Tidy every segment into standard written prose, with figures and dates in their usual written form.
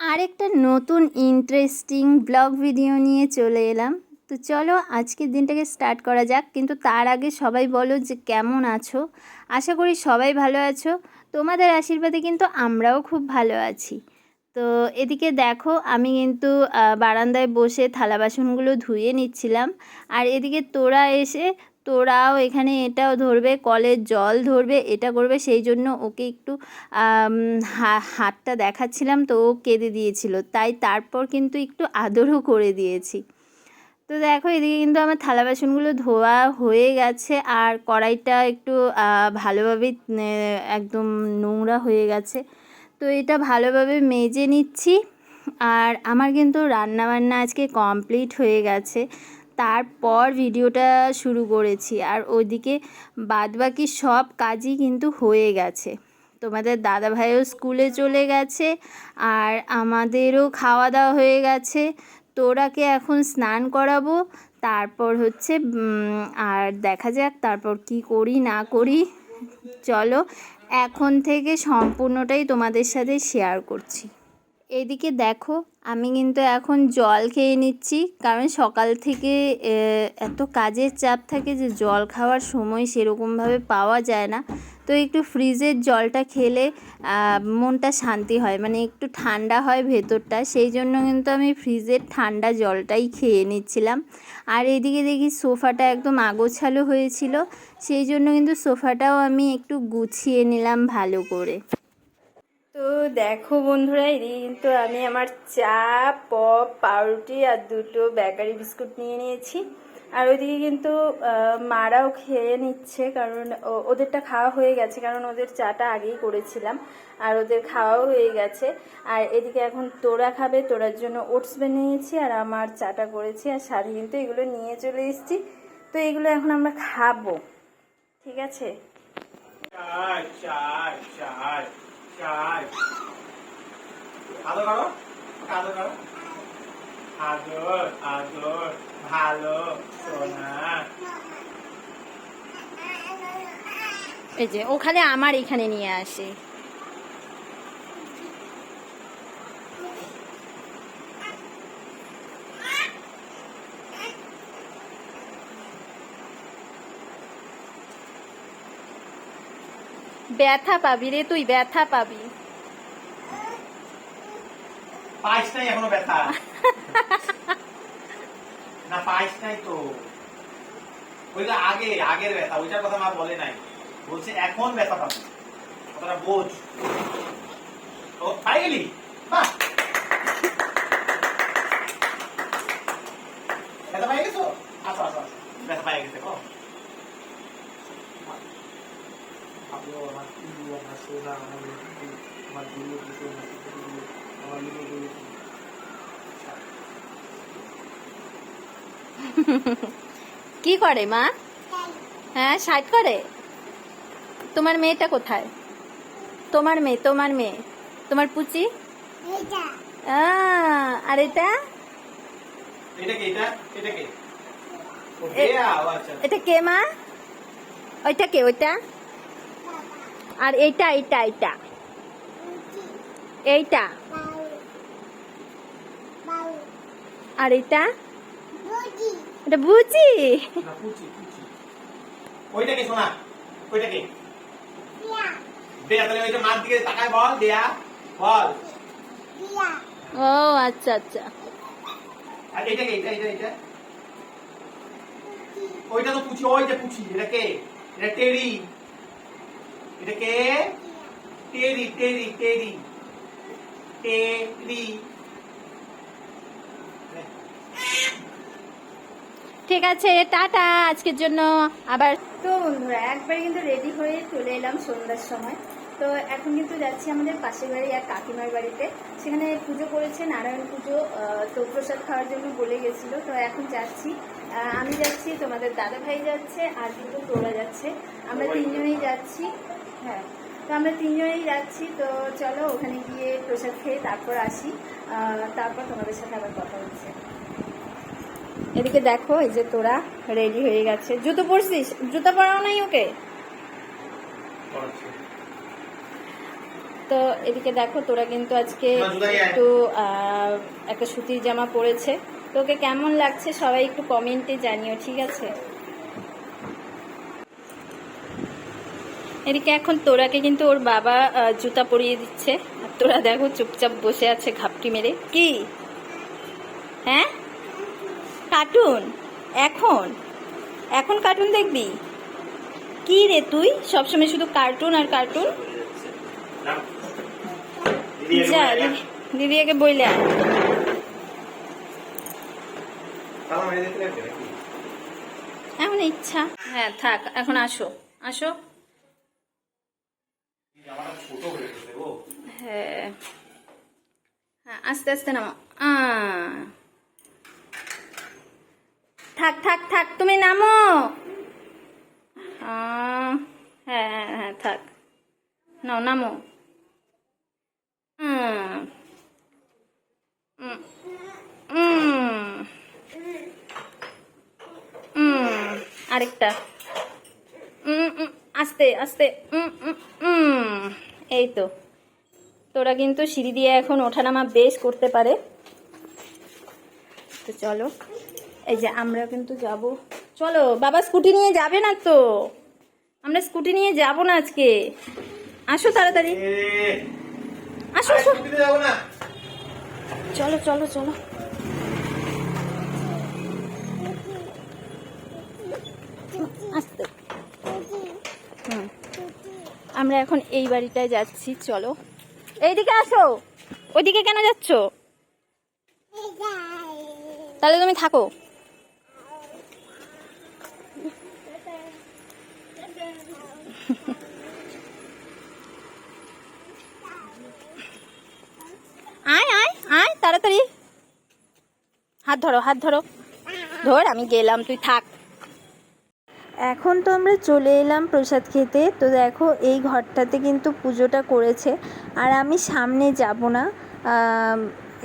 আরেকটা নতুন interesting blog video নিয়ে চলে এলাম। তো চলো আজকের দিনটাকে স্টার্ট করা যাক। কিন্তু তার আগে সবাই বলো যে কেমন আছো। আশা করি সবাই ভালো আছো। তোমাদের আশীর্বাদে কিন্তু আমরাও খুব ভালো আছি। তো এদিকে দেখো আমি কিন্তু বারান্দায় বসে থালা বাসনগুলো ধুয়ে নিচ্ছিলাম। আর এদিকে তোরাও এখানে এটাও ধরবে, কলের জল ধরবে, এটা করবে, সেই জন্য ওকে একটু হাতটা দেখাচ্ছিলাম, তো ও কেঁদে দিয়েছিল, তাই তারপর কিন্তু একটু আদরও করে দিয়েছি। তো দেখো এদিকে কিন্তু আমার থালা বাসনগুলো ধোয়া হয়ে গেছে, আর কড়াইটা একটু ভালোভাবে একদম নোংরা হয়ে গেছে। তো এটা ভালোভাবে মেজে নিচ্ছি। আর আমার কিন্তু রান্নাবান্না আজকে কমপ্লিট হয়ে গেছে, তারপর ভিডিওটা শুরু করেছি। আর ওইদিকে বাদবাকি সব কাজই কিন্তু হয়ে গেছে। তোমাদের দাদাভাইও স্কুলে চলে গেছে, আর আমাদেরও খাওয়া দাওয়া হয়ে গেছে। তোরাকে এখন স্নান করাবো, তারপর হচ্ছে আর দেখা যাক তারপর কি করি না করি। চলো এখন থেকে সম্পূর্ণটাই তোমাদের সাথে শেয়ার করছি। এদিকে দেখো আমি কিন্তু এখন জল খেয়ে নিচ্ছি, কারণ সকাল থেকে এত কাজের চাপ থাকে যে জল খাওয়ার সময় সেরকমভাবে পাওয়া যায় না। তো একটু ফ্রিজের জলটা খেলে মনটা শান্তি হয়, মানে একটু ঠান্ডা হয় ভেতরটা, সেই জন্য কিন্তু আমি ফ্রিজের ঠান্ডা জলটাই খেয়ে নিচ্ছিলাম। আর এদিকে দেখি সোফাটা একদম আগোছালো হয়েছিল, সেই জন্য কিন্তু সোফাটাও আমি একটু গুছিয়ে নিলাম ভালো করে। তো দেখো বন্ধুরা, এদিকে কিন্তু আমি আমার চা, পপ, পাউরুটি আর দুটো বেকারি বিস্কুট নিয়ে নিয়েছি। আর ওইদিকে কিন্তু মারাও খেয়ে নিচ্ছে, কারণ ওদেরটা খাওয়া হয়ে গেছে, কারণ ওদের চাটা আগেই করেছিলাম আর ওদের খাওয়াও হয়ে গেছে। আর এদিকে এখন তোরা খাবে, তোরার জন্য ওটস বানিয়েছি আর আমার চাটা করেছি, আর সাথে কিন্তু এগুলো নিয়ে চলে এসেছি। তো এগুলো এখন আমরা খাবো, ঠিক আছে? আদর করো, আদর করো, আদর আদর, ভালো সোনা। এই যে ওখানে আমার এখানে নিয়ে আসে। ব্যথা পাবি রে তুই, ব্যথা পাবি। পাইস নাই এখনো ব্যথা? না পাইস নাই তো, ওইটা আগের ব্যথা, ওইটার কথা মা বলে নাই, বলছে এখন ব্যথা পাবি, কথাটা বোঝ। ও পাই গেলি, বাহ, ব্যথা পাই গেছো? আসো আসো আসো, ব্যথা পাই গেছে কো। কি করে মা? হ্যাঁ সাইড করে। তোমার মেয়েটা কোথায়? তোমার মেয়ে, তোমার পুচি। আর এটা এটা কে মা? ওইটা কে? ওইটা আর এইটা এইটা আর এটা এটা বুঝি। ওইটা কে শোনা? ওইটা কে? দেয়া, তাহলে ওইটা মার দিকে তাকায় বল, দেয়া বল। ও আচ্ছা আচ্ছা। আর এটা কে? এটা ওইটা তো পুচি, ওই যে পুচি, এটা কে? এটা টেরি। এটা কে? টেরি টেরি টেরি টেরি। ঠিক আছে, টাটা আজকের জন্য। আবার তো বন্ধুরা একবার কিন্তু রেডি হয়ে চলে এলাম সন্ধ্যার সময়। তো এখন কিন্তু যাচ্ছি আমাদের পাশের বাড়ি এক কাকিমার বাড়িতে, সেখানে পুজো করেছে, নারায়ণ পুজো। তো প্রসাদ খাওয়ার জন্য বলে গেছিলো, তো এখন যাচ্ছি। আমি যাচ্ছি, তোমাদের দাদা ভাই যাচ্ছে, আর কিন্তু তোরা যাচ্ছে, আমরা তিনজনেই যাচ্ছি। হ্যাঁ, তো আমরা তিনজনেই যাচ্ছি। তো চলো ওখানে গিয়ে প্রসাদ খেয়ে তারপর আসি, তারপর তোমাদের সাথে আবার কথা হচ্ছে। এদিকে দেখো এই যে তোরা রেডি হয়ে গেছে। জুতো পরছিস? জুতো পরাও নাই ওকে? তো এদিকে দেখো তোরা কিন্তু আজকে একটু একটা সুতির জামা পরেছে, তোকে কেমন লাগছে সবাই একটু কমেন্টে জানিও, ঠিক আছে? এদিকে এখন তোরাকে কিন্তু ওর বাবা জুতা পরিয়ে দিচ্ছে, আর তোরা দেখো চুপচাপ বসে আছে ঘাপটি মেরে। কি হ্যাঁ, কার্টুন? এখন এখন কার্টুন দেখবি? কি রে তুই সবসময় শুধু কার্টুন আর কার্টুন। যা দিদিকে বইলে আয়। এমন ইচ্ছা। হ্যাঁ থাক, এখন আসো আসো। হ্যাঁ হ্যাঁ, আস্তে আস্তে নামো। থাক থাক থাক, তুমি নামো। হ্যাঁ হ্যাঁ হ্যাঁ থাক, নাও নামো। আরেকটা। আস্তে আস্তে। এই তো, তোরা কিন্তু সিঁড়ি দিয়ে এখন ওঠানামা বেশ করতে পারে। তো চলো, এই যে আমরা কিন্তু যাব। চলো, বাবা স্কুটি নিয়ে যাবে না তো, আমরা স্কুটি নিয়ে যাব না আজকে। আসো তাড়াতাড়ি, আসো আসো। চলো চলো চলো। আস্তে। আমরা এখন এই বাড়িটায় যাচ্ছি, চলো। এইদিকে আসো, ওইদিকে কেন যাচ্ছ? তাহলে তুমি থাকো। আয় আয় আয় তাড়াতাড়ি, হাত ধরো হাত ধরো। ধর, আমি গেলাম, তুই থাক। এখন তো আমরা চলে এলাম প্রসাদ খেতে। তো দেখো এই ঘরটাতে কিন্তু পুজোটা করেছে, আর আমি সামনে যাব না।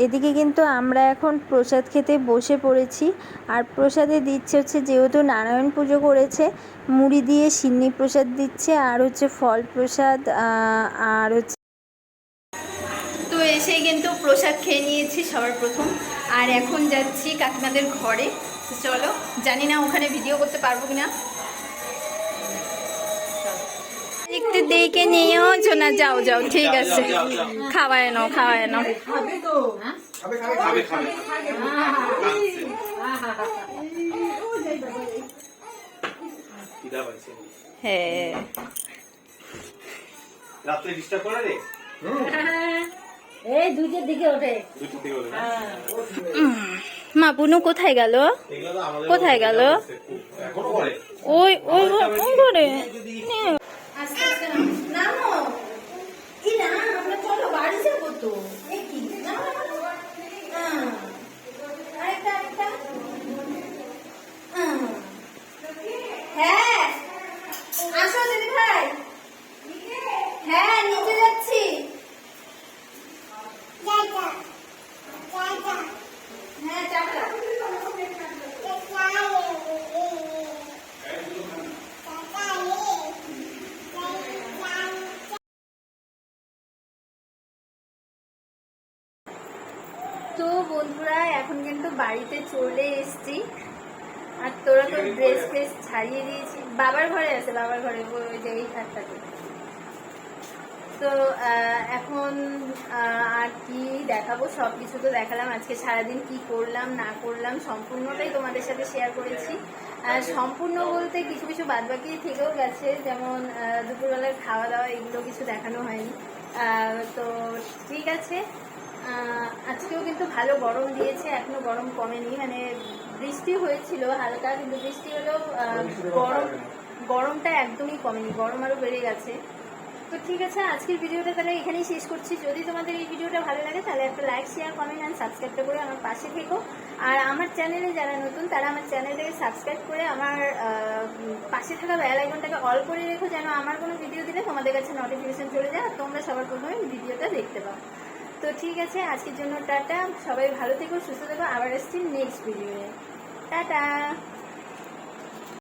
এদিকে কিন্তু আমরা এখন প্রসাদ খেতে বসে পড়েছি। আর প্রসাদে দিচ্ছে হচ্ছে, যেহেতু নারায়ণ পুজো করেছে, মুড়ি দিয়ে সিন্নি প্রসাদ দিচ্ছে, আর হচ্ছে ফল প্রসাদ, আর হচ্ছে। তো এসেই কিন্তু প্রসাদ খেয়ে নিয়েছি সবার প্রথম, আর এখন যাচ্ছি কাকিমাদের ঘরে। তো চলো, জানি না ওখানে ভিডিও করতে পারবো কিনা, একটু দেখে নিও। না যাও যাও, ঠিক আছে, খাওয়ায় নাও খাওয়ায় নাও। হ্যাঁ, রাত্রে ডিস্টার্ব করে রে। এই দুইটার দিকে ওঠে। মা বুনু কোথায় গেল? কোথায় গেল? ওই ওই ওই ঘরে। আস্তে আস্তে নামো। এই না, আমরা চলো বাড়ি যাবো তো। এই কি নামো নামো। আরেকটা আরেকটা। হ্যাঁ আসো দিদি ভাই। হ্যাঁ নিচে যাচ্ছি। হ্যাঁ চাপটা। তো বন্ধুরা এখন কিন্তু বাড়িতে চলে এসেছি, আর তোরা তো ড্রেস ফ্রেস ছাড়িয়ে দিয়েছি। বাবার ঘরে আছে, বাবার ঘরে ওই যে এই খাটটাতে। তো এখন আর কি দেখাবো, সব কিছু তো দেখালাম। আজকে সারাদিন কি করলাম না করলাম সম্পূর্ণটাই তোমাদের সাথে শেয়ার করেছি। সম্পূর্ণ বলতে কিছু কিছু বাদবাকি থেকেও গেছে, যেমন দুপুরবেলার খাওয়া দাওয়া, এগুলো কিছু দেখানো হয়নি। তো ঠিক আছে, আজকেও কিন্তু ভালো গরম দিয়েছে, এখনো গরম কমেনি। মানে বৃষ্টি হয়েছিল হালকা, কিন্তু বৃষ্টি হলেও গরমটা একদমই কমেনি, গরম আরও বেড়ে গেছে। তো ঠিক আছে, আজকের ভিডিওটা তাহলে এখানেই শেষ করছি। যদি তোমাদের এই ভিডিওটা ভালো লাগে তাহলে একটা লাইক শেয়ার কমেন্ট অ্যান্ড সাবস্ক্রাইবটা করে আমার পাশে থেকো। আর আমার চ্যানেলে যারা নতুন তারা আমার চ্যানেলটাকে সাবস্ক্রাইব করে আমার পাশে থাকা বেল আইকনটাকে অল করে রেখো, যেন আমার কোনো ভিডিও দিলে তোমাদের কাছে নোটিফিকেশন চলে যায় আর তোমরা সবার প্রথমে ভিডিওটা দেখতে পাও। তো ঠিক আছে, আজকের জন্য টাটা, সবাই ভালো থেকো সুস্থ থেকো, আবার আসছি নেক্সট ভিডিওয়ে। টাটা।